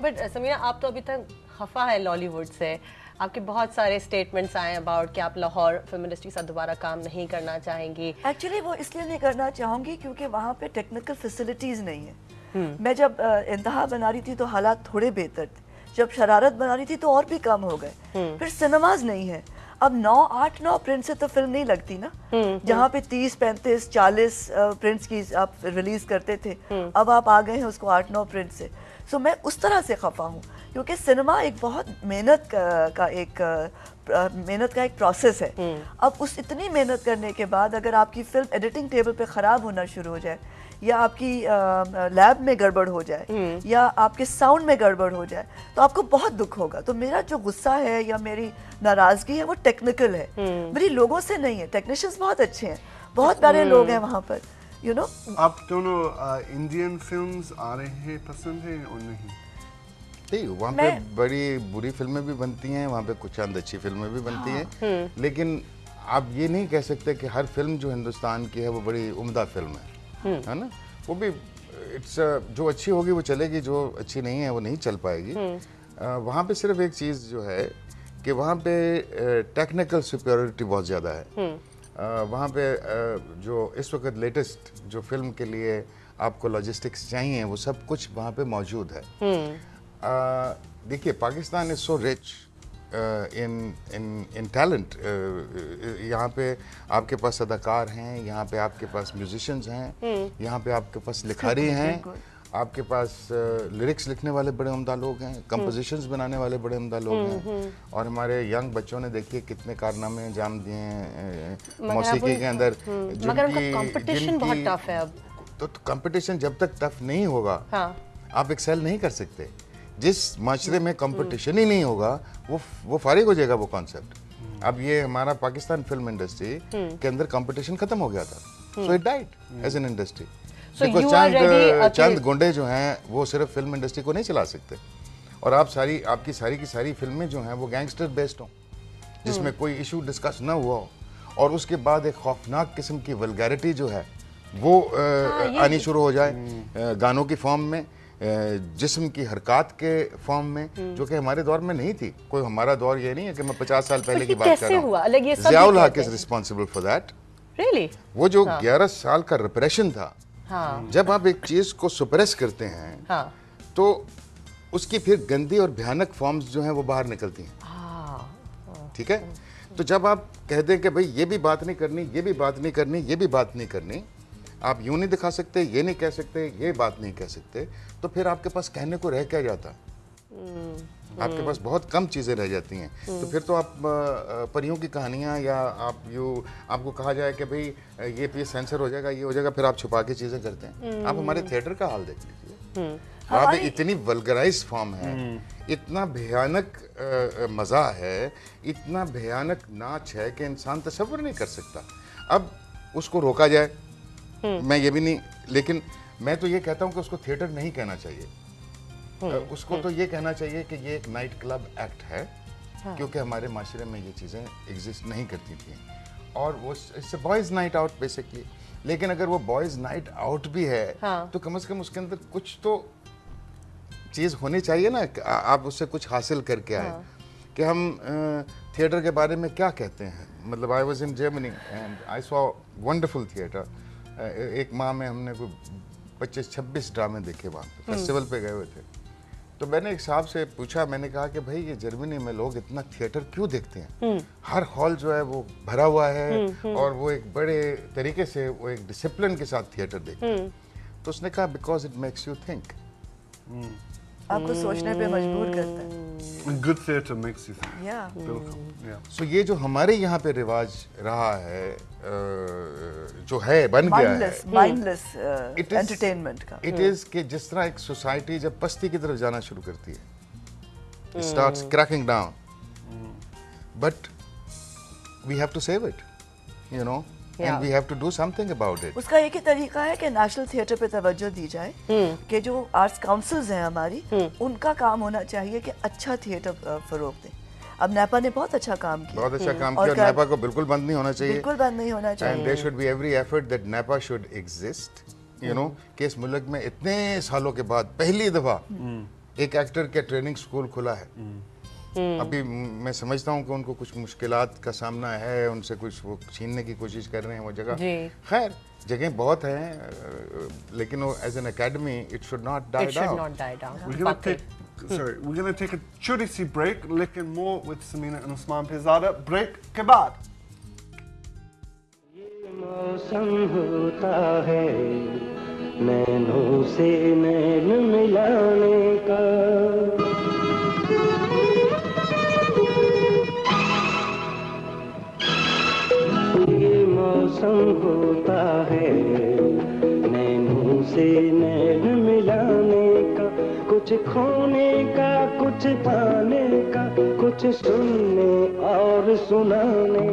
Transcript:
But Samira, आप तो अभी तक खफा है लॉलीवुड से, आपके बहुत सारे स्टेटमेंट्स आए अबाउट कि आप लाहौर फिल्म इंडस्ट्री के साथ दोबारा काम नहीं करना चाहेंगी। एक्चुअली वो इसलिए नहीं करना चाहूँगी क्योंकि वहाँ पे टेक्निकल फैसिलिटीज़ नहीं है। मैं जब इंतहा बना रही थी तो हालात थोड़े बेहतर थे, जब शरारत बना रही थी तो और भी कम हो गए। फिर सिनेमाज नहीं है, अब 8-9 प्रिंट से तो फिल्म नहीं लगती ना। जहाँ पे 30, 35, 40 प्रिंट्स की आप रिलीज करते थे, अब आप आ गए हैं उसको 8-9 प्रिंट से। सो मैं उस तरह से खफा हूँ क्योंकि सिनेमा एक बहुत मेहनत का एक प्रोसेस है। अब उस इतनी मेहनत करने के बाद अगर आपकी फिल्म एडिटिंग टेबल पे ख़राब होना शुरू हो जाए, या आपकी लैब में गड़बड़ हो जाए, या आपके साउंड में गड़बड़ हो जाए, तो आपको बहुत दुख होगा। तो मेरा जो गुस्सा है या मेरी नाराज़गी है वो टेक्निकल है, मेरी लोगों से नहीं है। टेक्नीशियंस बहुत अच्छे हैं, बहुत प्यारे लोग हैं वहाँ पर, यू नो। आप दोनों इंडियन फिल्म्स आ रहे हैं, पसंद है और नहीं? नहीं, वहाँ पे बड़ी बुरी फिल्में भी बनती हैं, वहाँ पे कुछ चंद अच्छी फिल्में भी बनती हैं, लेकिन आप ये नहीं कह सकते कि हर फिल्म जो हिंदुस्तान की है वो बड़ी उम्दा फिल्म है ना। वो भी जो अच्छी होगी वो चलेगी, जो अच्छी नहीं है वो नहीं चल पाएगी। वहाँ पे सिर्फ एक चीज़ जो है कि वहाँ पे टेक्निकल सुपीरियरिटी बहुत ज़्यादा है। वहाँ पे जो इस वक्त लेटेस्ट जो फिल्म के लिए आपको लॉजिस्टिक्स चाहिए वो सब कुछ वहाँ पे मौजूद है। देखिए, Pakistan is so rich in talent. यहाँ पे आपके पास अदाकार हैं, यहाँ पे आपके पास म्यूजिशियंस हैं, यहाँ पे आपके पास लिखारी हैं, आपके पास लिरिक्स लिखने वाले बड़े उम्दा लोग हैं, कंपोजिशंस बनाने वाले बड़े उम्दा लोग हैं, और हमारे यंग बच्चों ने देखिए कितने कारनामे अंजाम दिए हैं मौसीकी के अंदर। मगर उनका कंपटीशन बहुत टफ है अब। तो कंपटीशन जब तक टफ नहीं होगा आप एक्सेल नहीं कर सकते। जिस माशरे में कंपटीशन ही नहीं होगा वो फारिग हो जाएगा वो कॉन्सेप्ट। अब ये हमारा पाकिस्तान फिल्म इंडस्ट्री के अंदर कंपटीशन खत्म हो गया था, so it died as an industry. चंद गुंडे जो हैं वो सिर्फ फिल्म इंडस्ट्री को नहीं चला सकते, और आपकी सारी की सारी फिल्में जो हैं वो गैंगस्टर बेस्ड हों, जिसमें कोई इशू डिस्कस ना हुआ हो, और उसके बाद एक खौफनाक किस्म की वल्गैरिटी जो है वो आनी शुरू हो जाए गानों की फॉर्म में, जिस्म की हरकत के फॉर्म में, जो कि हमारे दौर में नहीं थी। कोई हमारा दौर ये नहीं है कि मैं 50 साल पहले की बात कर रहा हूँ। ज़ियाउल हक is responsible for that. Really? वो जो 11 साल का रिप्रेशन था, जब आप एक चीज को सुप्रेस करते हैं तो उसकी फिर गंदी और भयानक फॉर्म्स जो हैं वो बाहर निकलती हैं। ठीक है, तो जब आप कहते हैं कि भाई ये भी बात नहीं करनी, ये भी बात नहीं करनी, ये भी बात नहीं करनी, आप यूं नहीं दिखा सकते, ये नहीं कह सकते, ये बात नहीं कह सकते, तो फिर आपके पास कहने को रह क्या जाता? आपके पास बहुत कम चीज़ें रह जाती हैं। तो फिर तो आप परियों की कहानियाँ, या आपको कहा जाए कि भाई ये पीस सेंसर हो जाएगा, ये हो जाएगा, फिर आप छुपा के चीज़ें करते हैं। आप हमारे थिएटर का हाल देख लीजिए, वहाँ पे इतनी वल्गराइज फॉर्म है, इतना भयानक मज़ा है, इतना भयानक नाच है कि इंसान तसव्वुर नहीं कर सकता। अब उसको रोका जाए, मैं ये भी नहीं, लेकिन मैं तो ये कहता हूँ कि उसको थिएटर नहीं कहना चाहिए। उसको तो ये कहना चाहिए कि ये एक नाइट क्लब एक्ट है, क्योंकि हमारे माशरे में ये चीज़ें एग्जिस्ट नहीं करती थी, और वो it's boys night out basically. लेकिन अगर वो बॉयज़ नाइट आउट भी है तो कम से कम उसके अंदर कुछ तो चीज़ होनी चाहिए ना, आप उससे कुछ हासिल करके आए। कि हम थिएटर के बारे में क्या कहते हैं। मतलब I was in Germany and I saw wonderful theatre. एक माह में हमने कोई 25-26 ड्रामे देखे वहाँ पे, फेस्टिवल पे गए हुए थे। तो मैंने एक साहब से पूछा, मैंने कहा कि भाई ये जर्मनी में लोग इतना थिएटर क्यों देखते हैं? हर हॉल जो है वो भरा हुआ है, और वो एक बड़े तरीके से वो एक डिसिप्लिन के साथ थिएटर देखते हैं। तो उसने कहा because it makes you think, आपको सोचने पे मजबूर करता है। Good theatre makes you think. बिल्कुल। सो ये जो हमारे यहाँ पे रिवाज रहा है, जो है बन गया है माइंडलेस एंटरटेनमेंट का, इट इज कि जिस तरह एक सोसाइटी जब पस्ती की तरफ जाना शुरू करती है, it starts cracking down, but we have to save it, you know, and we have to do something about it. उसका एक ही तरीका है कि नेशनल थिएटर पे तवज्जो दी जाए, कि जो आर्ट्स काउंसिल्स हैं हमारी, उनका काम होना चाहिए कि अच्छा थिएटर फरोग दें। अब नेपा ने बहुत अच्छा काम किया, बहुत अच्छा काम किया, और नेपा को बिल्कुल बंद नहीं होना चाहिए, बिल्कुल बंद नहीं होना चाहिए। And there should be every effort that NEPA should exist, you know, कि इस मुल्क में इतने सालों के बाद पहली दफा एक एक्टर का ट्रेनिंग स्कूल खुला है। अभी मैं समझता हूँ कि उनको कुछ मुश्किलात का सामना है, उनसे कुछ वो छीनने की कोशिश कर रहे हैं वो जगह। खैर जगह बहुत हैं, लेकिन वो as an academy it should not die down. We're gonna take a छोटी सी break, लेकिन more with Samina and Usman Pizada. Break के बाद ये मौसम होता है नैनों से नैन मिलाने का, ये मौसम होता है नैनों से नैन मिलाने का, कुछ खोने का कुछ पाने का, कुछ सुनने और सुनाने